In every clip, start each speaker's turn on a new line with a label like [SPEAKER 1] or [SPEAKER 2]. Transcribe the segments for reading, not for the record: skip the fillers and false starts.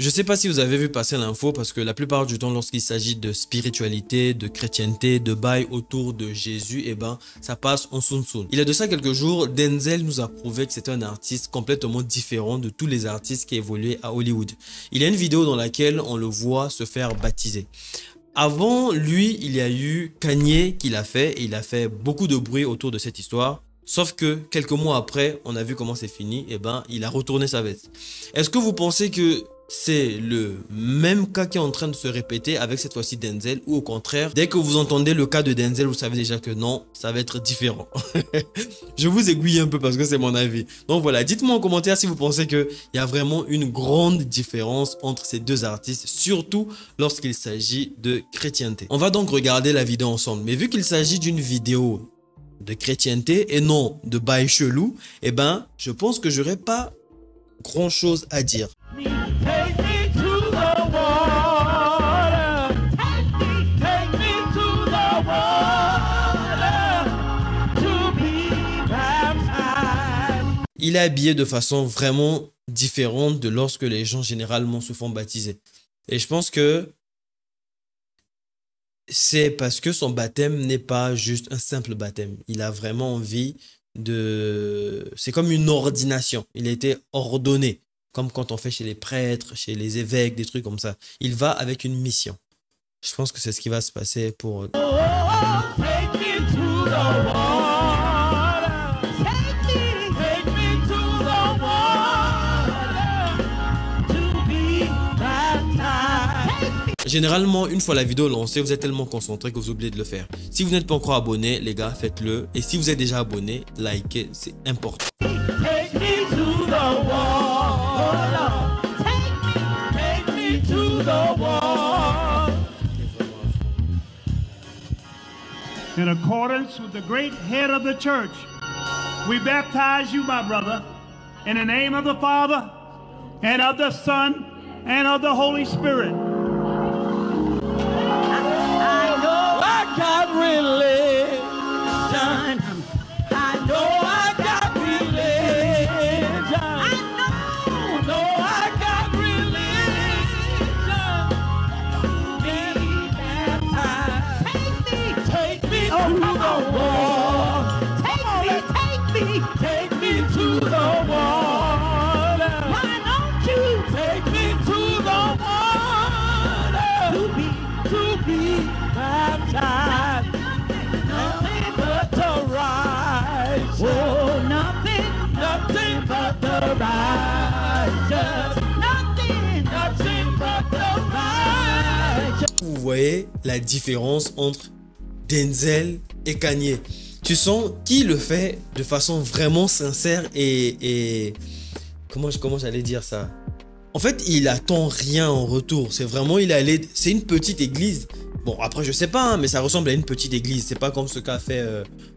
[SPEAKER 1] Je sais pas si vous avez vu passer l'info parce que la plupart du temps, lorsqu'il s'agit de spiritualité, de chrétienté, de bail autour de Jésus, eh ben, ça passe en soun-soun. Il y a de ça quelques jours, Denzel nous a prouvé que c'était un artiste complètement différent de tous les artistes qui évoluaient à Hollywood. Il y a une vidéo dans laquelle on le voit se faire baptiser. Avant lui, il y a eu Kanye qui l'a fait et il a fait beaucoup de bruit autour de cette histoire. Sauf que quelques mois après, on a vu comment c'est fini, et ben, il a retourné sa veste. Est-ce que vous pensez que c'est le même cas qui est en train de se répéter avec cette fois-ci Denzel, ou au contraire, dès que vous entendez le cas de Denzel, vous savez déjà que non, ça va être différent. Je vous aiguille un peu parce que c'est mon avis. Donc voilà, dites-moi en commentaire si vous pensez qu'il y a vraiment une grande différence entre ces deux artistes, surtout lorsqu'il s'agit de chrétienté. On va donc regarder la vidéo ensemble, mais vu qu'il s'agit d'une vidéo de chrétienté et non de bail chelou, eh ben, je pense que j'aurais pas grand chose à dire.
[SPEAKER 2] Take me to the water. Take me to the water to be baptized.
[SPEAKER 1] Il est habillé de façon vraiment différente de lorsque les gens généralement se font baptiser. Et je pense que c'est parce que son baptême n'est pas juste un simple baptême. Il a vraiment envie de... C'est comme une ordination. Il a été ordonné. Comme quand on fait chez les prêtres, chez les évêques, des trucs comme ça. Il va avec une mission. Je pense que c'est ce qui va se passer pour...
[SPEAKER 2] Take me to the water. Take me to the water to be baptized.
[SPEAKER 1] Généralement, une fois la vidéo lancée, vous êtes tellement concentré que vous oubliez de le faire. Si vous n'êtes pas encore abonné, les gars, faites-le. Et si vous êtes déjà abonné, likez, c'est important.
[SPEAKER 2] Take me to the water. Take me to the water.
[SPEAKER 3] In accordance with the great head of the church, we baptize you, my brother, in the name of the Father, and of the Son, and of the Holy Spirit.
[SPEAKER 2] I know I got religion. I know I got religion. I know I got religion. Be baptized. Take me to the water. Take me to the water. Why don't you take me to the water to be baptized? Nothing but the righteous. Oh, nothing but the righteous. Nothing but the righteous.
[SPEAKER 1] Vous voyez la différence entre Denzel et Kanye. Tu sens qu'il le fait de façon vraiment sincère et comment j'allais dire ça? En fait, il attend rien en retour. C'est vraiment, c'est une petite église. Bon, après, je sais pas, hein, mais ça ressemble à une petite église. C'est pas comme ce qu'a fait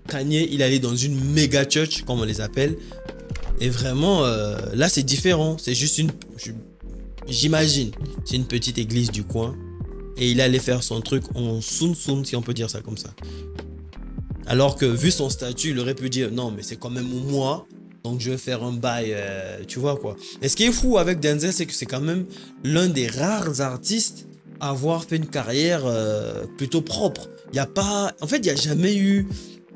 [SPEAKER 1] Kanye. Il allait dans une méga church, comme on les appelle. Et vraiment, là, c'est différent. C'est juste j'imagine, c'est une petite église du coin. Et il allait faire son truc en soun-soun, si on peut dire ça comme ça. Alors que, vu son statut, il aurait pu dire, non, mais c'est quand même moi. Donc, je vais faire un bail, tu vois quoi. Et ce qui est fou avec Denzel, c'est que c'est quand même l'un des rares artistes à avoir fait une carrière plutôt propre. Il y a pas... En fait, il n'y a jamais eu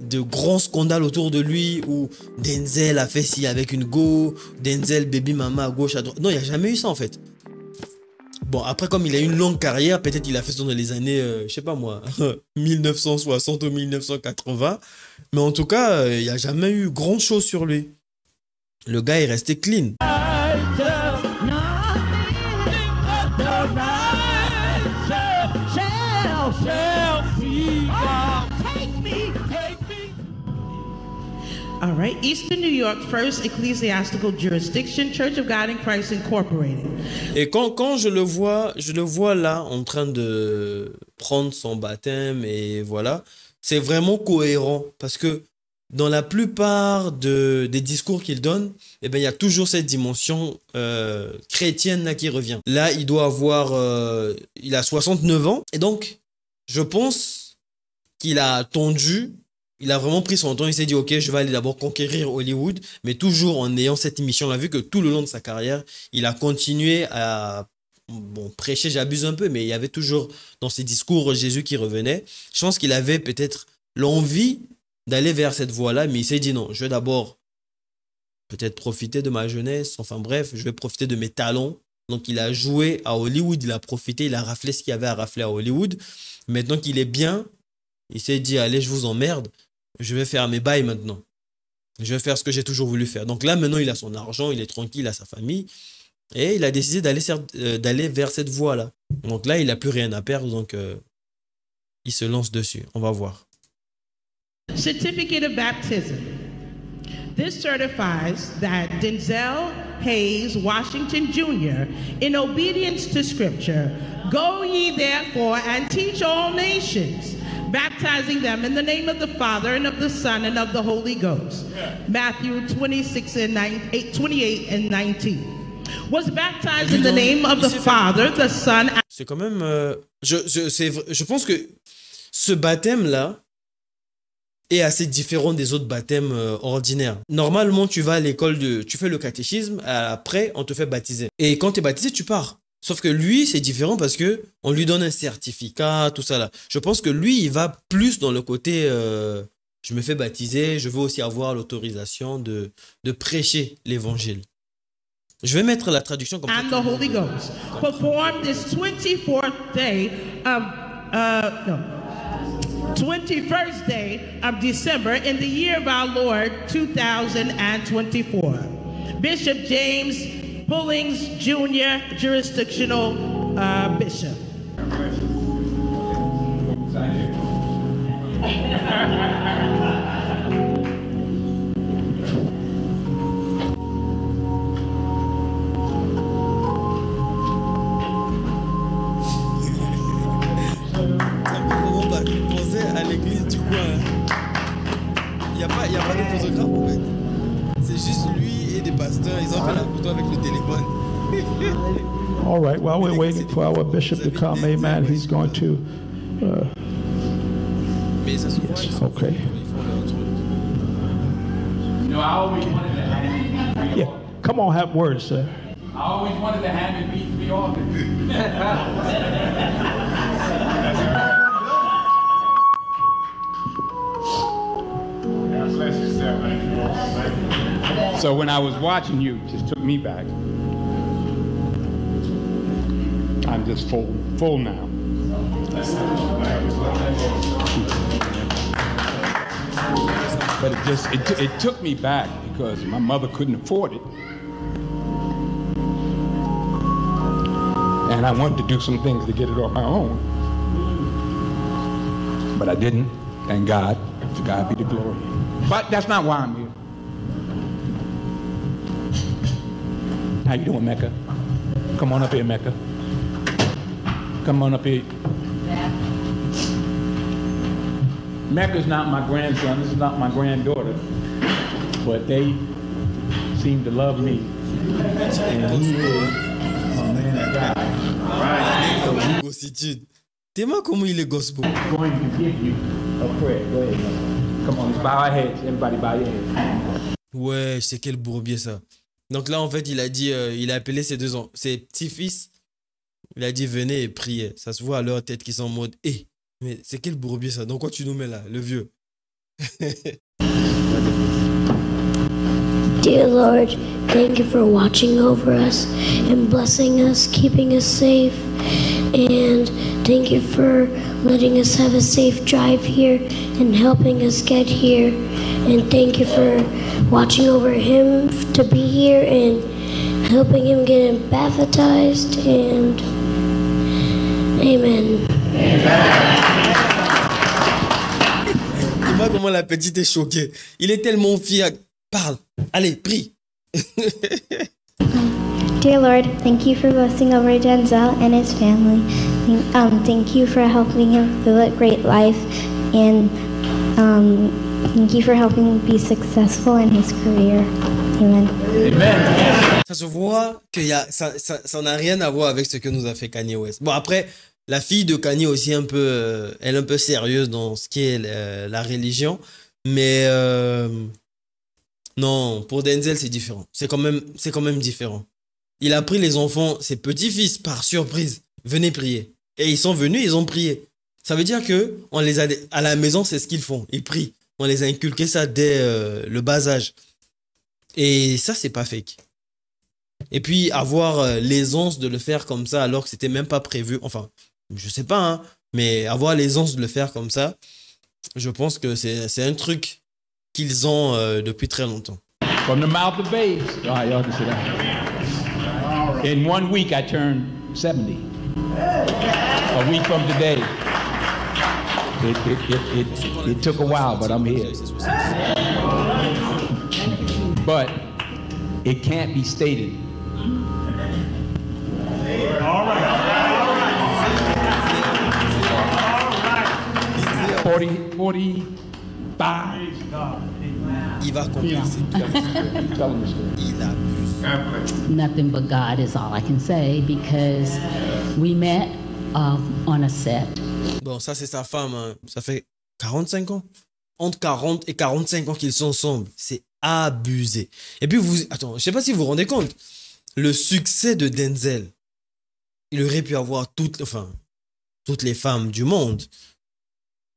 [SPEAKER 1] de grands scandales autour de lui où Denzel a fait ci avec une go, Denzel baby mama à gauche, à droite. Non, il n'y a jamais eu ça en fait. Bon, après, comme il a une longue carrière, peut-être il a fait ça dans les années, je sais pas moi, 1960 ou 1980. Mais en tout cas, il n'y a jamais eu grand chose sur lui. Le gars est resté clean.
[SPEAKER 4] All right, Eastern New York First Ecclesiastical Jurisdiction, Church of God in Christ Incorporated.
[SPEAKER 1] Et quand je le vois là en train de prendre son baptême et voilà, c'est vraiment cohérent parce que dans la plupart des discours qu'il donne, eh ben, il y a toujours cette dimension chrétienne là qui revient. Là, il doit avoir, il a 69 ans et donc je pense qu'il a attendu. Il a vraiment pris son temps, il s'est dit ok, je vais aller d'abord conquérir Hollywood, mais toujours en ayant cette mission. On a vu que tout le long de sa carrière, il a continué à bon, prêcher, j'abuse un peu, mais il y avait toujours dans ses discours Jésus qui revenait. Je pense qu'il avait peut-être l'envie d'aller vers cette voie-là, mais il s'est dit non, je vais d'abord peut-être profiter de ma jeunesse, enfin bref, je vais profiter de mes talents. Donc il a joué à Hollywood, il a profité, il a raflé ce qu'il y avait à rafler à Hollywood. Maintenant qu'il est bien, il s'est dit allez, je vous emmerde, je vais faire mes bails maintenant. Je vais faire ce que j'ai toujours voulu faire. Donc là, maintenant, il a son argent, il est tranquille, il a sa famille. Et il a décidé d'aller vers cette voie-là. Donc là, il n'a plus rien à perdre, donc il se lance dessus. On va voir.
[SPEAKER 4] Certificate of baptism. This certifies that Denzel Hayes Washington Jr., in obedience to Scripture, go ye therefore and teach all nations, baptizing them in the name of the Father and of the Son and of the Holy Ghost. Matthew 26 and 28 and 19. Was baptized in the name of the Father, the Son.
[SPEAKER 1] C'est quand même. Je pense que ce baptême-là est assez différent des autres baptêmes ordinaires. Normalement, tu vas à l'école tu fais le catéchisme, après, on te fait baptiser. Et quand tu es baptisé, tu pars. Sauf que lui, c'est différent parce que on lui donne un certificat, tout ça là. Je pense que lui, il va plus dans le côté je me fais baptiser, je veux aussi avoir l'autorisation de prêcher l'évangile. Je vais mettre la traduction comme ça.
[SPEAKER 4] And the Holy Ghost performed this 21st day of December in the year of our Lord 2024. Bishop James Pullings Jr., jurisdictional bishop.
[SPEAKER 1] À l'église du coin. Il n'y a pas de photographe en fait. C'est juste lui et des pasteurs. Ils ont fait la photo avec le téléphone.
[SPEAKER 5] All right, while we're waiting for our bishop to come, amen, he's going to...
[SPEAKER 1] Mais ça se voit,
[SPEAKER 5] yes, okay.
[SPEAKER 1] Ils font leur truc.
[SPEAKER 6] You know, I always wanted to have it be
[SPEAKER 5] Yeah, come on, have words, sir.
[SPEAKER 6] I always wanted to have it be often. So when I was watching you, it just took me back. I'm just full now. But it took me back because my mother couldn't afford it. And I wanted to do some things to get it on my own. But I didn't, thank God. To God be the glory. But that's not why I'm here. How you doing, Mecca? Come on up here, Mecca. Come on up here. Mecca's not my grandson, this is not my granddaughter. But they seem to love me. And he is a man of God.
[SPEAKER 1] Gossitude. T'es-moi comment il est gospel.
[SPEAKER 6] I'm going to give you a prayer. Go ahead, Mecca. Come on, let's bow our heads. Everybody bow your heads.
[SPEAKER 1] Ouais, c'est quel bourbier ça. Donc là, en fait, il a dit, il a appelé ses ses petits-fils. Il a dit, venez et priez. Ça se voit à leur tête qu'ils sont en mode, mais c'est quel bourbier ça? Dans quoi tu nous mets là, le vieux?
[SPEAKER 7] Dear Lord, thank you for watching over us and blessing us, keeping us safe. And thank you for letting us have a safe drive here and helping us get here. And thank you for watching over him to be here and helping him get baptized. And amen.
[SPEAKER 1] Dis-moi comment la petite est choquée. Il est tellement fier. Parle. Allez, prie.
[SPEAKER 8] Dear Lord, thank you for blessing over Denzel and his family. Thank you for helping him live a great life, and thank you for helping him be successful in his career. Amen.
[SPEAKER 6] Amen.
[SPEAKER 1] Ça se voit que ça n'a rien à voir avec ce que nous a fait Kanye West. Bon, après, la fille de Kanye aussi, elle est un peu sérieuse dans ce qui est la religion. Mais non, pour Denzel, c'est différent. C'est quand même différent. Il a pris les enfants, ses petits-fils, par surprise. Venez prier. Et ils sont venus, ils ont prié. Ça veut dire que on les a, à la maison, c'est ce qu'ils font. Ils prient. On les a inculqué ça dès le bas âge. Et ça, c'est pas fake. Et puis, avoir l'aisance de le faire comme ça, alors que c'était même pas prévu. Enfin, je sais pas, hein, mais avoir l'aisance de le faire comme ça, je pense que c'est un truc qu'ils ont depuis très longtemps.
[SPEAKER 6] From the mouth of babes. All right, y'all can sit down. In 1 week, I turned 70. A week from today. It took a while, but I'm here. But it can't be stated.
[SPEAKER 3] All right.
[SPEAKER 6] 45.
[SPEAKER 1] Il va compenser. Il abuse.
[SPEAKER 9] Nothing but God is all I can say, because we met on a set.
[SPEAKER 1] Bon, ça c'est sa femme, hein. Ça fait 45 ans. Entre 40 et 45 ans qu'ils sont ensemble. C'est abusé. Et puis, attends, je sais pas si vous vous rendez compte. Le succès de Denzel, il aurait pu avoir toutes les femmes du monde.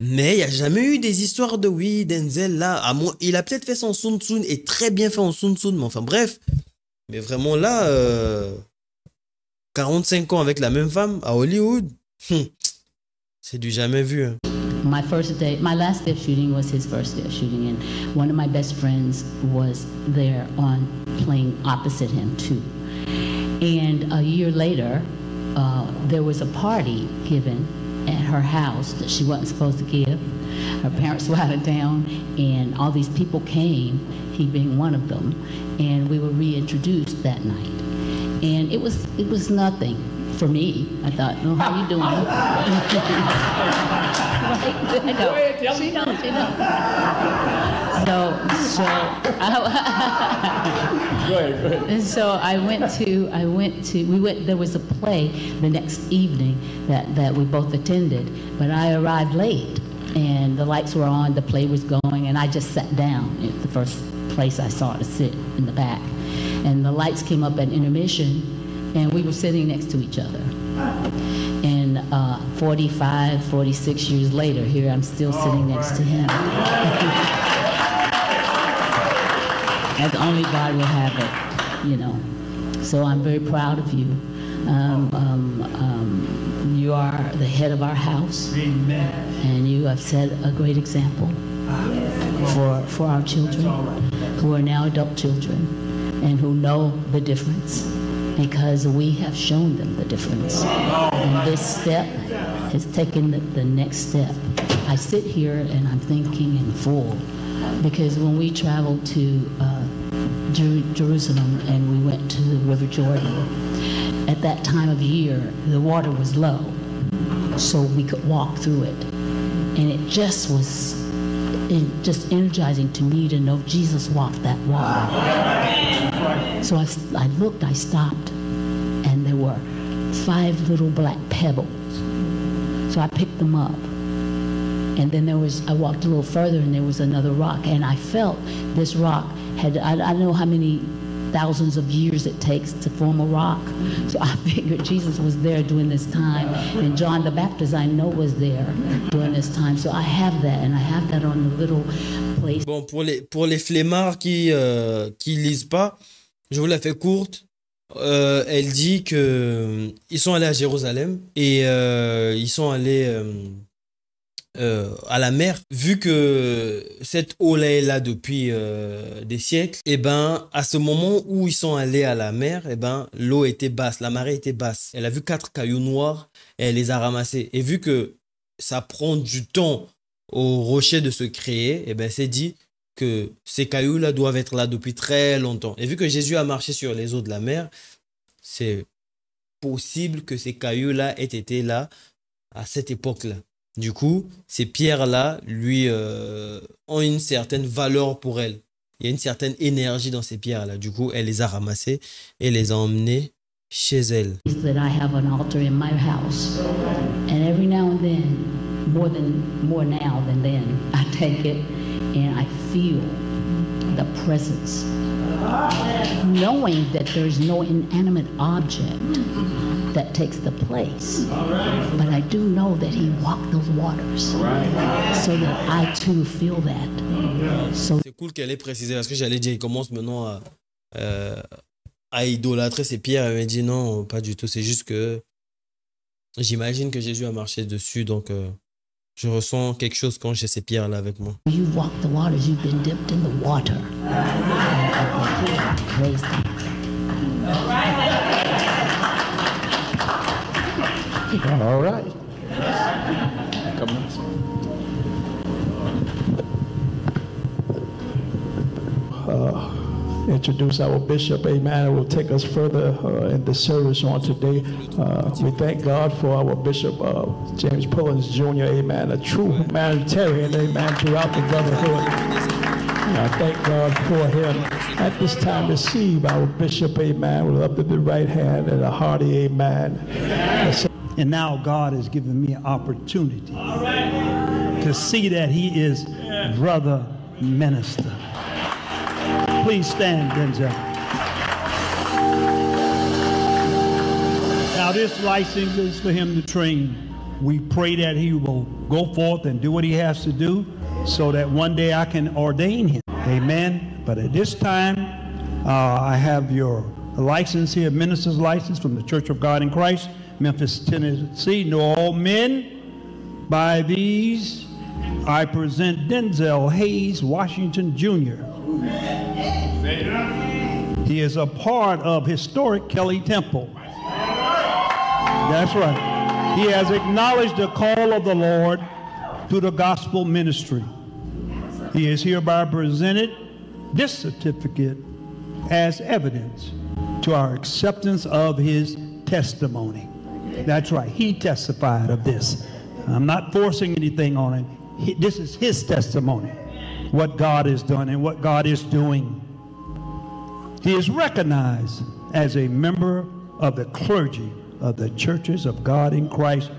[SPEAKER 1] Mais il n'y a jamais eu des histoires de oui, Denzel, là, il a peut-être fait son Sun Tsun et très bien fait en Sun Tsun, mais enfin bref. Mais vraiment là, 45 ans avec la même femme à Hollywood, c'est du jamais vu. Hein.
[SPEAKER 9] My last day of shooting was his first day of shooting, and one of my best friends was there playing opposite him too. And a year later, there was a party given at her house that she wasn't supposed to give. Her parents were out of town, and all these people came, he being one of them, and we were reintroduced that night. And it was nothing for me. I thought, oh, how you doing? She knows.
[SPEAKER 6] Go ahead.
[SPEAKER 9] And so there was a play the next evening that we both attended, but I arrived late and the lights were on, the play was going, and I just sat down. It's the first place I saw to sit, in the back. And the lights came up at intermission, and we were sitting next to each other. And 45, 46 years later, here I'm still sitting next to him. As only God will have it, you know. So I'm very proud of you. You are the head of our house. Amen. And you have set a great example for our children, who are now adult children, and who know the difference, because we have shown them the difference. And this step has taken the next step. I sit here and I'm thinking in full, because when we traveled to Jerusalem and we went to the River Jordan, at that time of year, the water was low, so we could walk through it. And it just was just energizing to me to know Jesus walked that water. So I looked, I stopped, and there were 5 little black pebbles. So I picked them up. And then I walked a little further and there was another rock. And I felt this rock had, I don't know how many thousands of years it takes to form a rock. So I figured Jesus was there during this time. And John the Baptist, I know, was there during this time. So I have that, and I have that on the little place.
[SPEAKER 1] Bon, pour les flemmards qui lisent pas, je vous la fais courte. Elle dit que ils sont allés à Jérusalem et ils sont allés à la mer. Vu que cette eau-là est là depuis des siècles, et ben à ce moment où ils sont allés à la mer, et ben l'eau était basse, la marée était basse. Elle a vu 4 cailloux noirs et elle les a ramassés. Et vu que ça prend du temps au rocher de se créer, et ben c'est dit que ces cailloux-là doivent être là depuis très longtemps. Et vu que Jésus a marché sur les eaux de la mer, c'est possible que ces cailloux-là aient été là à cette époque-là. Du coup, ces pierres-là lui ont une certaine valeur pour elle. Il y a une certaine énergie dans ces pierres-là. Du coup, elle les a ramassées et les a emmenées chez elle.
[SPEAKER 9] That I have an altar in my house, and every now and then, more now than then, I take it and I feel the presence knowing that there's no inanimate object that takes the place. But I do know that he walked those waters so that I too feel that. So
[SPEAKER 1] c'est cool qu'elle ait précisé parce que j'allais dire, il commence maintenant à idolâtrer ses pierres. Elle m'a dit non, pas du tout. C'est juste que j'imagine que Jésus a marché dessus, donc je ressens quelque chose quand j'ai ces pierres-là avec moi.
[SPEAKER 9] You walk the waters, you've been dipped in the water. Praise God.
[SPEAKER 5] All right.
[SPEAKER 6] Come on.
[SPEAKER 5] Introduce our bishop, amen, who will take us further in the service on today. We thank God for our bishop, James Pullins Jr., amen, a true humanitarian, amen, throughout the brotherhood. And I thank God for him. At this time, receive our bishop, amen, with up to the right hand and a hearty amen.
[SPEAKER 3] And now God has given me an opportunity to see that he is brother minister. Please stand, Denzel. Now this license is for him to train. We pray that he will go forth and do what he has to do so that one day I can ordain him. Amen. But at this time, I have your license here, minister's license from the Church of God in Christ, Memphis, Tennessee. Know all men. By these, I present Denzel Hayes Washington Jr. He is a part of historic Kelly Temple. That's right. He has acknowledged the call of the Lord to the gospel ministry. He is hereby presented this certificate as evidence to our acceptance of his testimony. That's right. He testified of this. I'm not forcing anything on him. This is his testimony, what God has done and what God is doing. He is recognized as a member of the clergy of the churches of God in Christ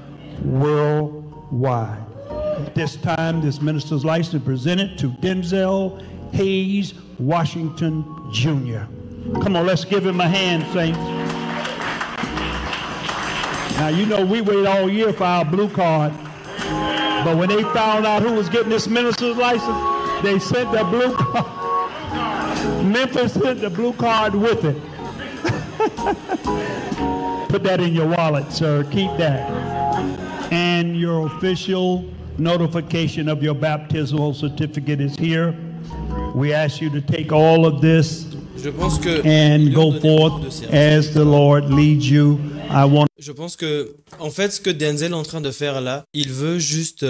[SPEAKER 3] worldwide. At this time, this minister's license is presented to Denzel Hayes Washington Jr. Come on, let's give him a hand, saints. Now, you know we wait all year for our blue card, but when they found out who was getting this minister's license, they sent the blue card. Memphis sent the blue card with it. Put that in your wallet, sir. Keep that. And your official notification of your baptismal certificate is here. We ask you to take all of this and go forth as the Lord leads you.
[SPEAKER 1] Je pense que, en fait, ce que Denzel est en train de faire là, il veut juste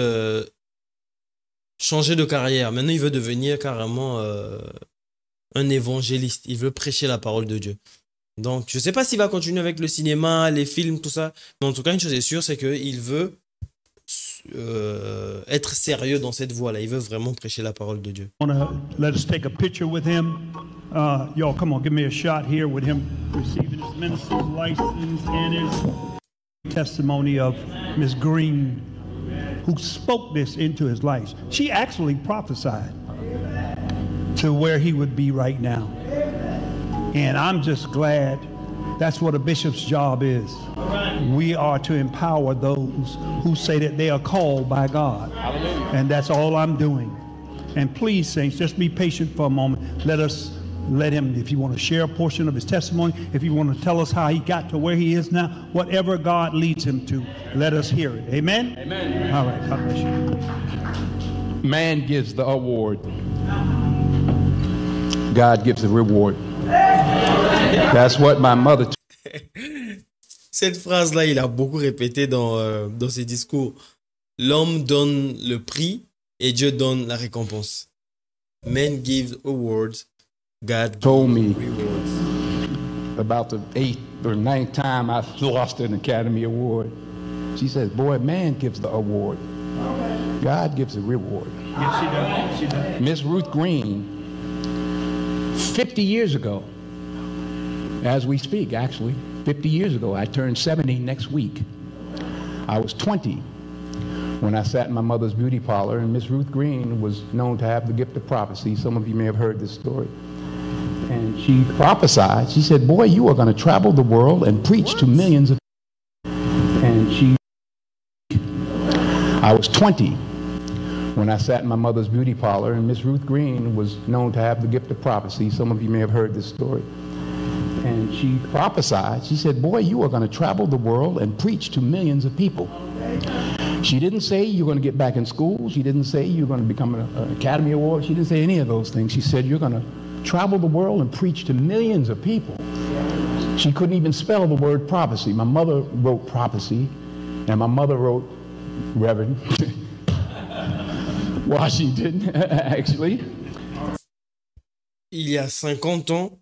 [SPEAKER 1] changer de carrière. Maintenant, il veut devenir carrément un évangéliste. Il veut prêcher la parole de Dieu. Donc, je ne sais pas s'il va continuer avec le cinéma, les films, tout ça. Mais en tout cas, une chose est sûre, c'est qu'il veut être sérieux dans cette voie-là. Il veut vraiment prêcher la parole de Dieu.
[SPEAKER 3] Let us take a picture with him. Y'all, come on, give me a shot here with him receiving his minister's license and his testimony of Miss Green, who spoke this into his life. She actually prophesied to where he would be right now. And I'm just glad that's what a bishop's job is. We are to empower those who say that they are called by God. Hallelujah. And that's all I'm doing. And please, saints, just be patient for a moment. Let him, if you want to share a portion of his testimony, if you want to tell us how he got to where he is now, whatever God leads him to, let us hear it. Amen?
[SPEAKER 6] Amen.
[SPEAKER 3] All right, God bless you.
[SPEAKER 6] Man gives the award. God gives the reward. That's what my mother.
[SPEAKER 1] Cette phrase-là, il a beaucoup répété dans ses discours. L'homme donne le prix et Dieu donne la récompense. Man gives awards, God
[SPEAKER 6] told me
[SPEAKER 1] rewards.
[SPEAKER 6] About the 8th or 9th time I lost an Academy Award. She says, boy, man gives the award. God gives the reward.
[SPEAKER 3] Yes, she does. She does.
[SPEAKER 6] Miss Ruth Green, 50 years ago, as we speak, actually, 50 years ago, I turned 70 next week. I was 20 when I sat in my mother's beauty parlor, and Miss Ruth Green was known to have the gift of prophecy. Some of you may have heard this story. And she prophesied. She said, boy, you are going to travel the world and preach to millions of people. And I was 20 when I sat in my mother's beauty parlor, and Miss Ruth Green was known to have the gift of prophecy. Some of you may have heard this story. And she prophesied. She said, boy, you are going to travel the world and preach to millions of people. She didn't say you're going to get back in school. She didn't say you're going to become an Academy Award. She didn't say any of those things. She said you're going to travel the world and preach to millions of people. She couldn't even spell the word prophecy. My mother wrote prophecy, and my mother wrote Reverend Washington, actually.
[SPEAKER 1] Il y a 50 ans,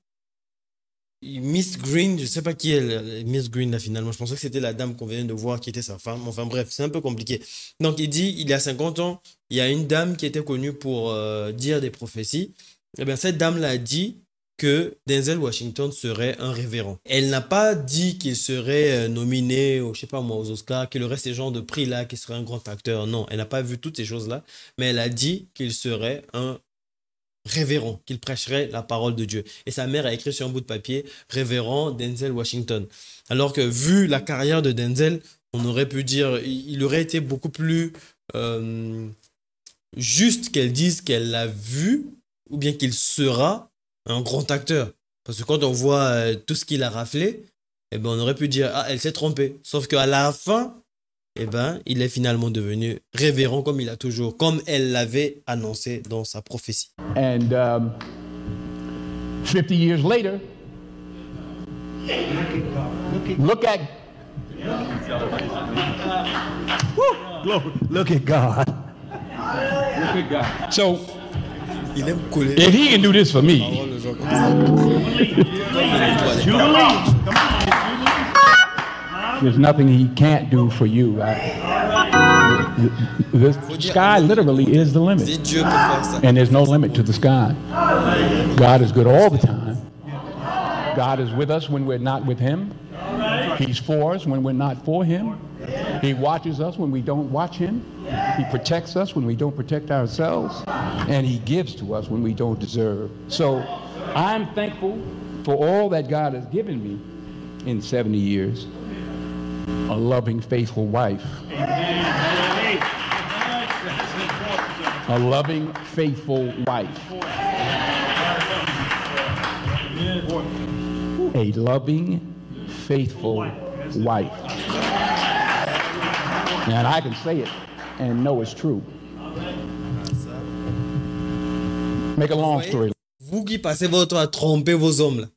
[SPEAKER 1] Miss Green, je ne sais pas qui est Miss Green là finalement, je pensais que c'était la dame qu'on venait de voir qui était sa femme, enfin bref, c'est un peu compliqué. Donc il dit, il y a 50 ans, il y a une dame qui était connue pour dire des prophéties. Et bien cette dame l'a dit que Denzel Washington serait un révérend. Elle n'a pas dit qu'il serait nominé, je sais pas moi, aux Oscars, qu'il aurait ces genres de prix là, qu'il serait un grand acteur. Non, elle n'a pas vu toutes ces choses là, mais elle a dit qu'il serait un révérend, qu'il prêcherait la parole de Dieu. Et sa mère a écrit sur un bout de papier révérend Denzel Washington. Alors que vu la carrière de Denzel, on aurait pu dire, il aurait été beaucoup plus juste qu'elle dise qu'elle l'a vu ou bien qu'il sera un grand acteur. Parce que quand on voit tout ce qu'il a raflé, eh ben on aurait pu dire, ah, elle s'est trompée. Sauf qu'à la fin, eh ben, il est finalement devenu révérend comme il a toujours, comme elle l'avait annoncé dans sa prophétie.
[SPEAKER 6] And 50 years later, look at God. Look at God. So, if he can do this for me, there's nothing he can't do for you. The sky literally is the limit. And there's no limit to the sky. God is good all the time. God is with us when we're not with him. He's for us when we're not for him. He watches us when we don't watch him. He protects us when we don't protect ourselves. And he gives to us when we don't deserve. So I'm thankful for all that God has given me in 70 years. A loving, faithful wife. A loving, faithful wife. A loving, faithful wife. And I can say it and know it's true. Make a long story.
[SPEAKER 1] Vous qui passez votre temps à tromper vos hommes là.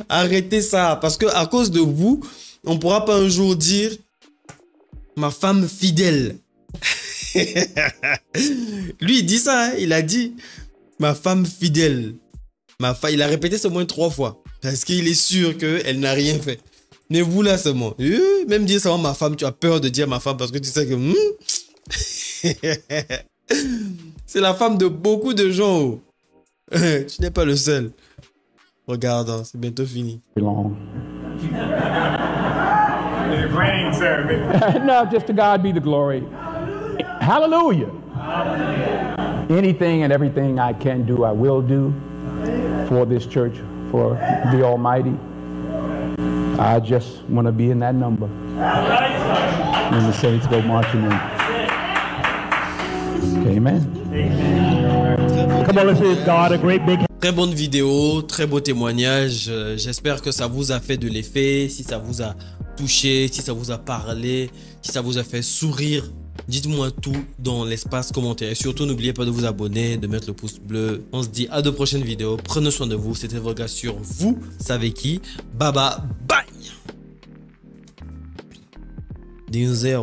[SPEAKER 1] Arrêtez ça, parce que à cause de vous, on pourra pas un jour dire ma femme fidèle. Lui il dit ça, hein? Il a dit ma femme fidèle. Il a répété ça au moins 3 fois parce qu'il est sûr qu'elle n'a rien fait. Mais vous là seulement, même dire ça ma femme, tu as peur de dire ma femme parce que tu sais que c'est la femme de beaucoup de gens. Tu n'es pas le seul. Regarde, hein, c'est bientôt fini.
[SPEAKER 6] No, just to God be the glory. Hallelujah. Anything and everything I can do, I will do for this church, for the Almighty. I just want to be in that number. When the saints go marching in. Amen.
[SPEAKER 3] Come on, let's give God a great big.
[SPEAKER 1] Très bonne vidéo, très beau témoignage. J'espère que ça vous a fait de l'effet. Si ça vous a touché, si ça vous a parlé, si ça vous a fait sourire, dites-moi tout dans l'espace commentaire. Et surtout, n'oubliez pas de vous abonner, de mettre le pouce bleu. On se dit à de prochaines vidéos. Prenez soin de vous. C'était vos gars sur Vous savez qui. Baba bang. Denzel.